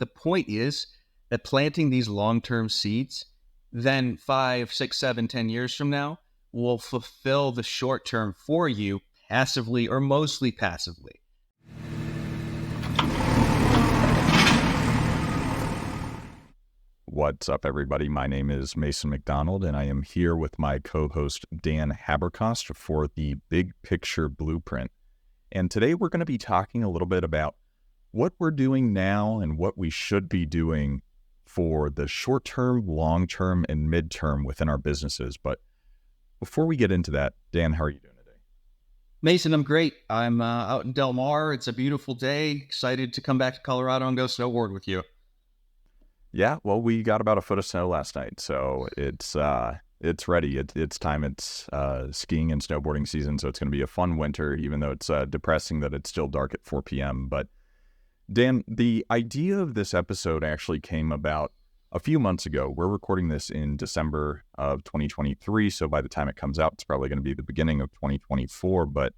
the point is that planting these long-term seeds, then 5, 6, 7, 10 years from now, will fulfill the short term for you passively or mostly passively. What's up, everybody? My name is Mason McDonald, and I am here with my co-host Dan Haberkost for the Big Picture Blueprint. And today we're going to be talking a little bit about what we're doing now and what we should be doing for the short-term, long-term, and mid-term within our businesses. But before we get into that, Dan, how are you doing today? Mason, I'm great. I'm out in Del Mar. It's a beautiful day. Excited to come back to Colorado and go snowboard with you. Yeah, well, we got about a foot of snow last night, so it's ready. It's time. It's skiing and snowboarding season, so it's going to be a fun winter, even though it's depressing that it's still dark at 4 p.m. But Dan, the idea of this episode actually came about a few months ago. We're recording this in December of 2023, so by the time it comes out, it's probably going to be the beginning of 2024. But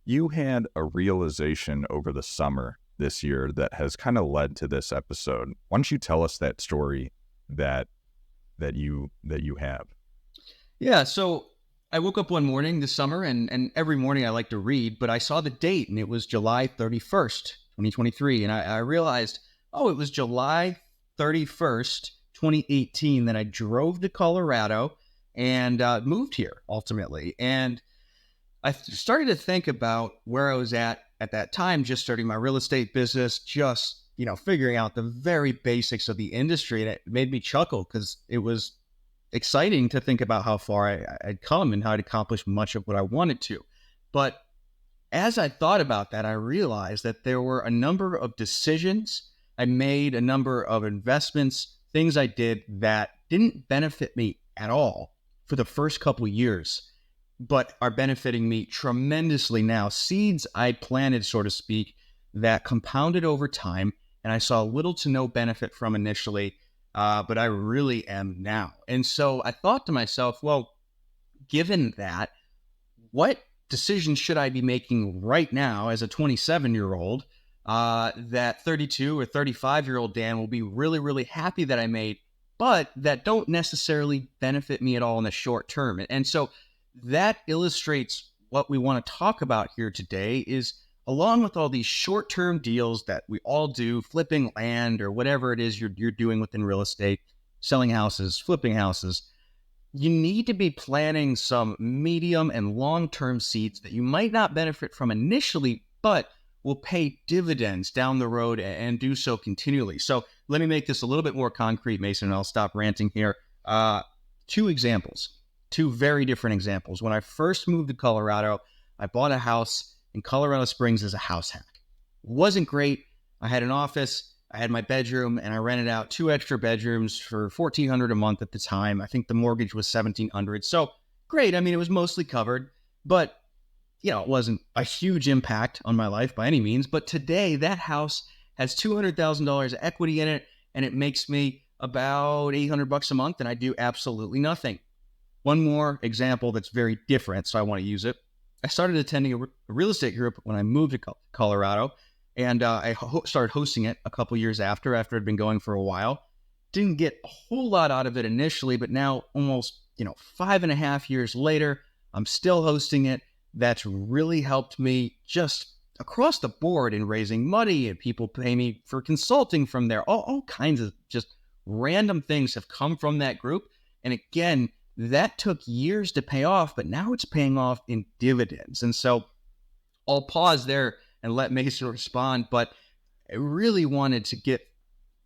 you had a realization over the summer this year that has kind of led to this episode. Why don't you tell us that story that you have? Yeah, so I woke up one morning this summer, and every morning I like to read, but I saw the date, and it was July 31st, 2023, and I realized, it was July 31st, 2018, that I drove to Colorado and moved here, ultimately. And I started to think about where I was at that time, just starting my real estate business, just, figuring out the very basics of the industry. And it made me chuckle because it was exciting to think about how far I'd come and how I'd accomplished much of what I wanted to. But as I thought about that, I realized that there were a number of decisions I made, a number of investments, things I did that didn't benefit me at all for the first couple of years, but are benefiting me tremendously now. Seeds I planted, so to speak, that compounded over time, and I saw little to no benefit from initially, but I really am now. And so I thought to myself, well, given that, what decisions should I be making right now as a 27-year-old that 32 or 35-year-old Dan will be really, really happy that I made, but that don't necessarily benefit me at all in the short term? And so that illustrates what we want to talk about here today is, along with all these short-term deals that we all do, flipping land or whatever it is you're doing within real estate, selling houses, flipping houses, you need to be planning some medium and long-term seeds that you might not benefit from initially, but will pay dividends down the road and do so continually. So let me make this a little bit more concrete, Mason, and I'll stop ranting here. Two very different examples. When I first moved to Colorado, I bought a house in Colorado Springs as a house hack. It wasn't great. I had an office, I had my bedroom, and I rented out 2 extra bedrooms for $1,400 a month at the time. I think the mortgage was $1,700. So great. I mean, it was mostly covered, but it wasn't a huge impact on my life by any means. But today, that house has $200,000 of equity in it, and it makes me about $800 a month, and I do absolutely nothing. One more example that's very different, so I want to use it. I started attending a real estate group when I moved to Colorado, and I started hosting it a couple years after it'd been going for a while. Didn't get a whole lot out of it initially, but now almost 5.5 years later, I'm still hosting it. That's really helped me just across the board in raising money, and people pay me for consulting from there. All kinds of just random things have come from that group. And again, that took years to pay off, but now it's paying off in dividends. And so I'll pause there and let Mason respond, but I really wanted to get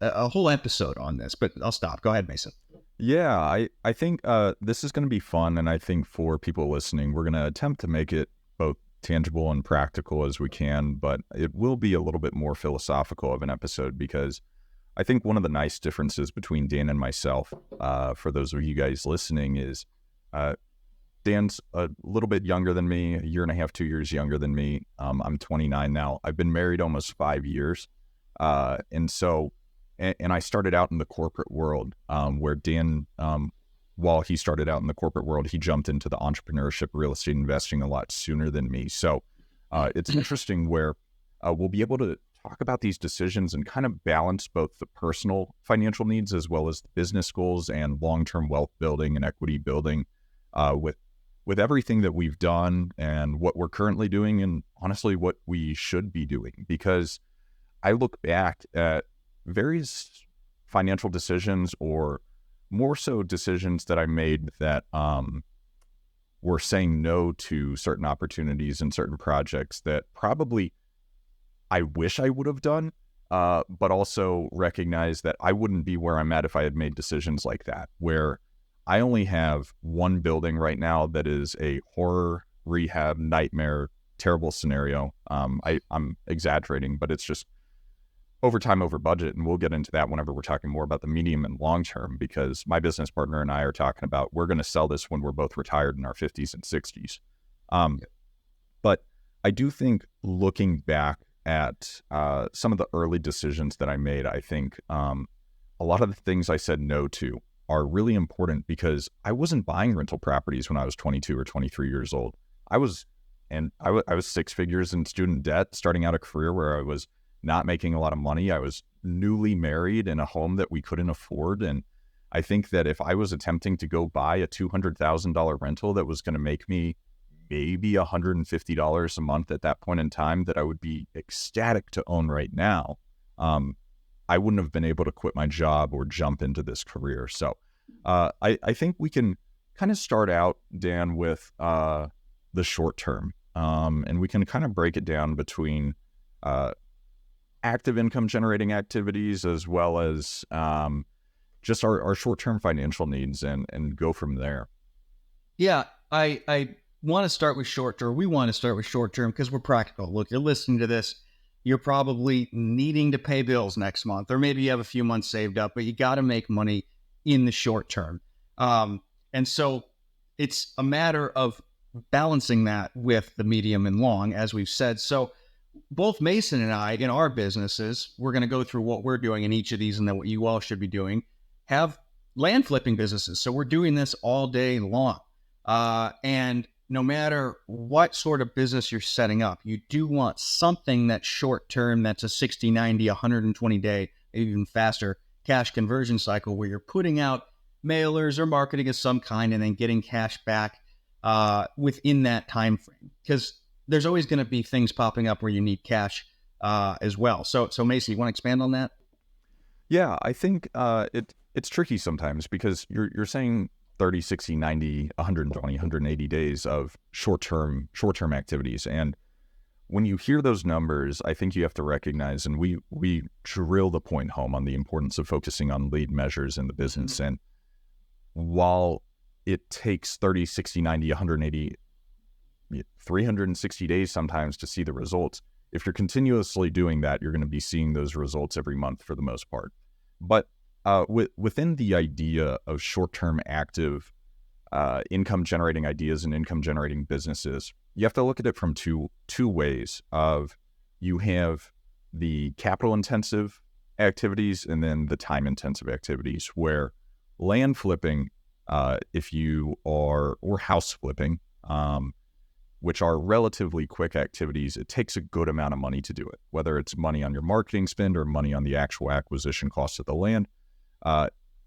a whole episode on this, but I'll stop. Go ahead, Mason. Yeah, I think this is going to be fun, and I think for people listening, we're going to attempt to make it both tangible and practical as we can, but it will be a little bit more philosophical of an episode, because I think one of the nice differences between Dan and myself, for those of you guys listening, is Dan's a little bit younger than me, 1.5, 2 years younger than me. I'm 29 now. I've been married almost 5 years. And I started out in the corporate world, where Dan, while he started out in the corporate world, he jumped into the entrepreneurship, real estate investing a lot sooner than me. So it's interesting where we'll be able to talk about these decisions and kind of balance both the personal financial needs as well as the business goals and long-term wealth building and equity building with everything that we've done and what we're currently doing and honestly what we should be doing. Because I look back at various financial decisions, or more so decisions that I made that were saying no to certain opportunities and certain projects that probably I wish I would have done, but also recognize that I wouldn't be where I'm at if I had made decisions like that, where I only have one building right now that is a horror rehab nightmare, terrible scenario. I'm exaggerating, but it's just over time, over budget. And we'll get into that whenever we're talking more about the medium and long term, because my business partner and I are talking about, we're going to sell this when we're both retired in our 50s and 60s. But I do think looking back at some of the early decisions that I made, I think a lot of the things I said no to are really important, because I wasn't buying rental properties when I was 22 or 23 years old. I was six figures in student debt, starting out a career where I was not making a lot of money. I was newly married in a home that we couldn't afford. And I think that if I was attempting to go buy a $200,000 rental that was going to make me maybe $150 a month at that point in time, that I would be ecstatic to own right now, I wouldn't have been able to quit my job or jump into this career. So I think we can kind of start out, Dan, with the short term, and we can kind of break it down between active income generating activities as well as just our short-term financial needs, and go from there. Yeah, I want to start with short term. We want to start with short term because we're practical. Look, you're listening to this, you're probably needing to pay bills next month, or maybe you have a few months saved up, but you got to make money in the short term. And so it's a matter of balancing that with the medium and long, as we've said. So both Mason and I, in our businesses, we're going to go through what we're doing in each of these and then what you all should be doing, have land flipping businesses. So we're doing this all day long. And no matter what sort of business you're setting up, you do want something that's short term, that's a 60, 90, 120 day, even faster cash conversion cycle, where you're putting out mailers or marketing of some kind and then getting cash back within that time frame. Because there's always going to be things popping up where you need cash as well. So Mason, you want to expand on that? Yeah, I think it's tricky sometimes, because you're saying 30, 60, 90, 120, 180 days of short-term activities. And when you hear those numbers, I think you have to recognize, and we drill the point home on the importance of focusing on lead measures in the business. Mm-hmm. And while it takes 30, 60, 90, 180, 360 days sometimes to see the results, if you're continuously doing that, you're going to be seeing those results every month for the most part. But within the idea of short-term active income-generating ideas and income-generating businesses, you have to look at it from two ways. Of you have the capital-intensive activities and then the time-intensive activities, where land flipping, or house flipping, which are relatively quick activities, it takes a good amount of money to do it, whether it's money on your marketing spend or money on the actual acquisition cost of the land.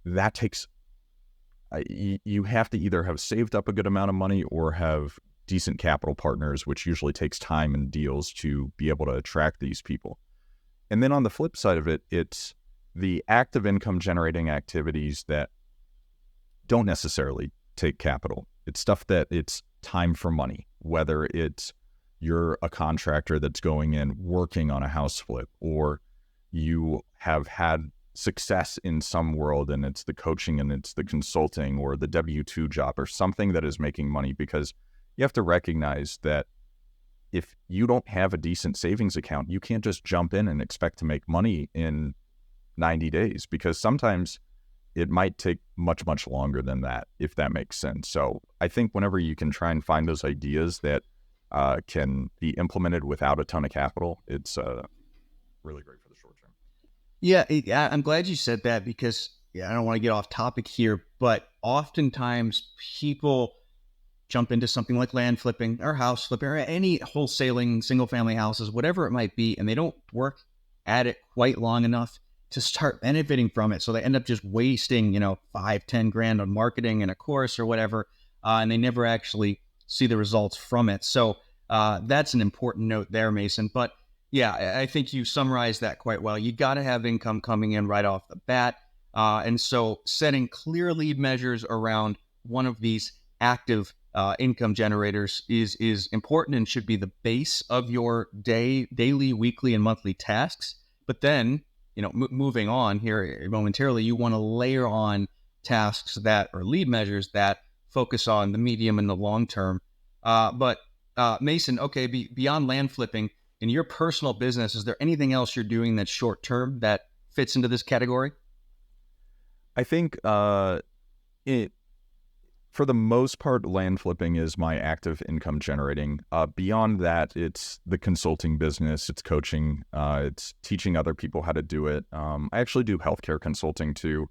That takes, you have to either have saved up a good amount of money or have decent capital partners, which usually takes time and deals to be able to attract these people. And then on the flip side of it, it's the active income generating activities that don't necessarily take capital. It's stuff that it's time for money, whether it's you're a contractor that's going in working on a house flip, or you have had success in some world and it's the coaching and it's the consulting or the W-2 job or something that is making money. Because you have to recognize that if you don't have a decent savings account, you can't just jump in and expect to make money in 90 days, because sometimes it might take much, much longer than that, if that makes sense. So I think whenever you can try and find those ideas that can be implemented without a ton of capital, it's really great for the short term. Yeah, I'm glad you said that, because I don't want to get off topic here, but oftentimes people jump into something like land flipping or house flipping or any wholesaling single family houses, whatever it might be, and they don't work at it quite long enough to start benefiting from it. So they end up just wasting, 5, 10 grand on marketing and a course or whatever, and they never actually see the results from it. So that's an important note there, Mason. But yeah, I think you summarized that quite well. You got to have income coming in right off the bat. And so setting clear lead measures around one of these active income generators is important and should be the base of your daily, weekly, and monthly tasks. But then, moving on here momentarily, you want to layer on tasks that are lead measures that focus on the medium and the long term. But Mason, okay, beyond land flipping, in your personal business, is there anything else you're doing that's short term that fits into this category? I think for the most part, land flipping is my active income generating. Beyond that, it's the consulting business, it's coaching, it's teaching other people how to do it. I actually do healthcare consulting too,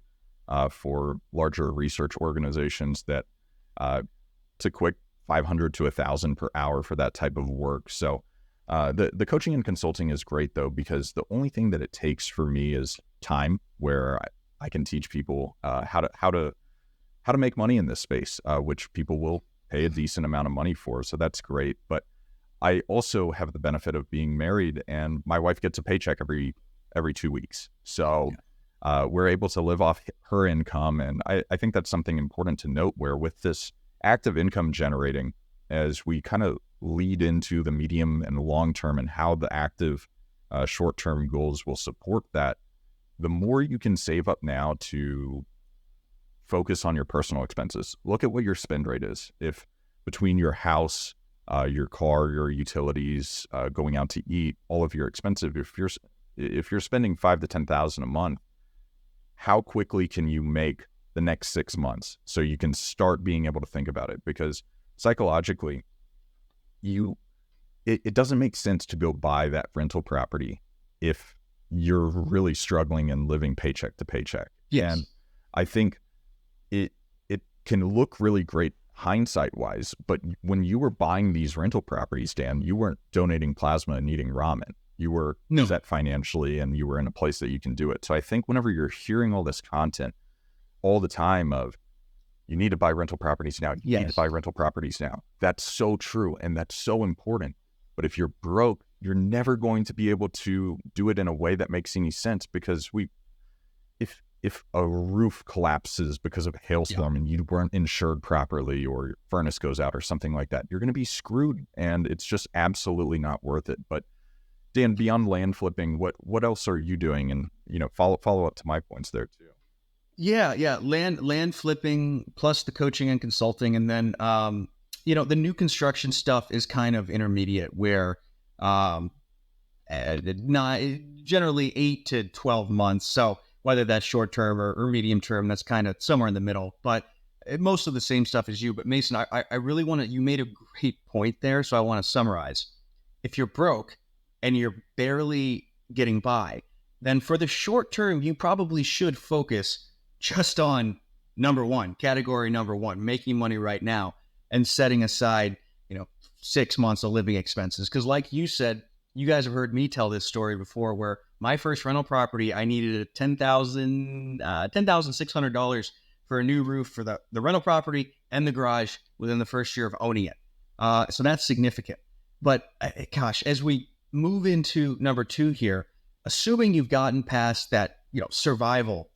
for larger research organizations that it's a quick 500 to 1,000 per hour for that type of work. So the coaching and consulting is great though, because the only thing that it takes for me is time, where I can teach people how to make money in this space, which people will pay a decent amount of money for. So that's great. But I also have the benefit of being married, and my wife gets a paycheck every 2 weeks. So we're able to live off her income. And I think that's something important to note, where with this active income generating, as we kind of lead into the medium and long term and how the active short-term goals will support that, the more you can save up now to focus on your personal expenses. Look at what your spend rate is. If between your house, your car, your utilities, going out to eat, all of your expensive, if you're spending $5,000 to $10,000 a month, how quickly can you make the next 6 months so you can start being able to think about it? Because psychologically, it doesn't make sense to go buy that rental property if you're really struggling and living paycheck to paycheck. Yes. And I think it can look really great hindsight wise, but when you were buying these rental properties, Dan, you weren't donating plasma and eating ramen. You were set financially, and you were in a place that you can do it. So I think whenever you're hearing all this content all the time of, you need to buy rental properties now, you need to buy rental properties now, that's so true. And that's so important. But if you're broke, you're never going to be able to do it in a way that makes any sense, because if a roof collapses because of a hailstorm and you weren't insured properly, or your furnace goes out or something like that, you're going to be screwed, and it's just absolutely not worth it. But Dan, beyond land flipping, what else are you doing? And follow up to my points there too. Yeah. Land flipping plus the coaching and consulting, and then the new construction stuff is kind of intermediate, where not generally 8 to 12 months. So whether that's short term or medium term, that's kind of somewhere in the middle. But most of the same stuff as you. But Mason, I really want to. You made a great point there, so I want to summarize. If you're broke and you're barely getting by, then for the short term, you probably should focus just on category number one, making money right now, and setting aside, 6 months of living expenses. Because like you said, you guys have heard me tell this story before, where my first rental property, I needed $10,600 for a new roof for the rental property and the garage within the first year of owning it. So that's significant. But gosh, as we move into number two here, assuming you've gotten past that, survival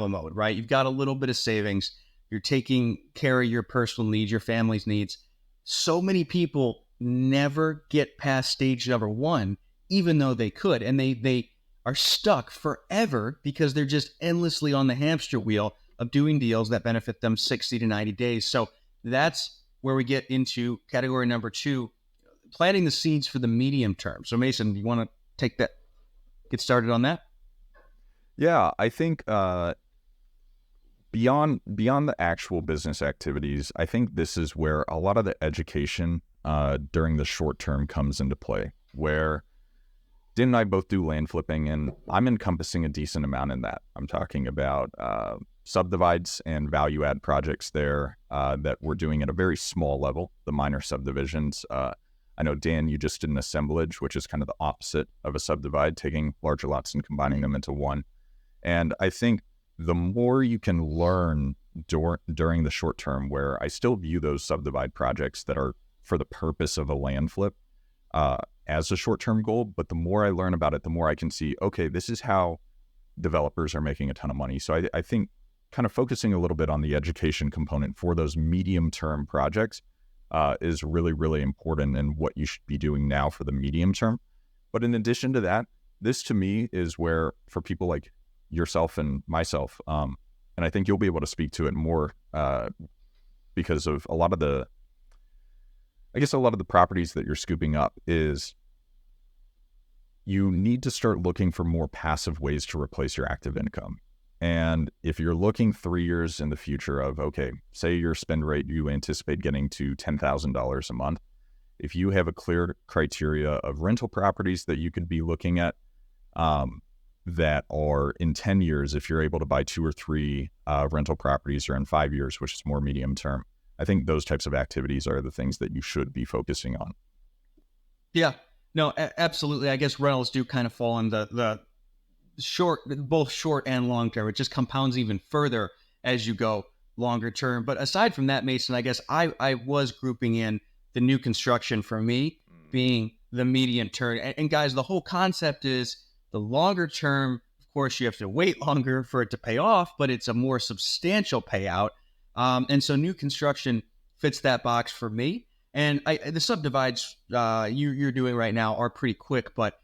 mode, right? You've got a little bit of savings. You're taking care of your personal needs, your family's needs. So many people never get past stage number one, even though they could. And they are stuck forever because they're just endlessly on the hamster wheel of doing deals that benefit them 60 to 90 days. So that's where we get into category number two, planting the seeds for the medium term. So Mason, you want to get started on that? Yeah, I think beyond the actual business activities, I think this is where a lot of the education during the short term comes into play, where Dan and I both do land flipping, and I'm encompassing a decent amount in that. I'm talking about subdivides and value add projects there that we're doing at a very small level, the minor subdivisions. I know, Dan, you just did an assemblage, which is kind of the opposite of a subdivide, taking larger lots and combining them into one. And I think the more you can learn during the short term, where I still view those subdivide projects that are for the purpose of a land flip as a short-term goal, but the more I learn about it, the more I can see, okay, this is how developers are making a ton of money. So I think kind of focusing a little bit on the education component for those medium-term projects is really, really important, and what you should be doing now for the medium term. But in addition to that, this to me is where, for people like yourself and myself, and I think you'll be able to speak to it more because of a lot of the properties that you're scooping up, is you need to start looking for more passive ways to replace your active income. And if you're looking 3 years in the future of, okay, say your spend rate, you anticipate getting to $10,000 a month. If you have a clear criteria of rental properties that you could be looking at, that are in 10 years, if you're able to buy 2 or 3 rental properties, or in 5 years, which is more medium term, I think those types of activities are the things that you should be focusing on. Yeah, no, absolutely. I guess rentals do kind of fall in the short, both short and long term. It just compounds even further as you go longer term. But aside from that, Mason, I guess I was grouping in the new construction for me being the medium term. And guys, the whole concept is the longer term. Of course, you have to wait longer for it to pay off, but it's a more substantial payout. And so new construction fits that box for me. And the subdivides you're doing right now are pretty quick, but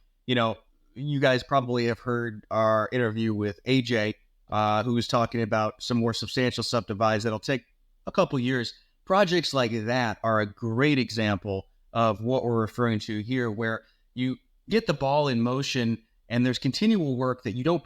you guys probably have heard our interview with AJ, who was talking about some more substantial subdivides that'll take a couple years. Projects like that are a great example of what we're referring to here, where you get the ball in motion and there's continual work that you don't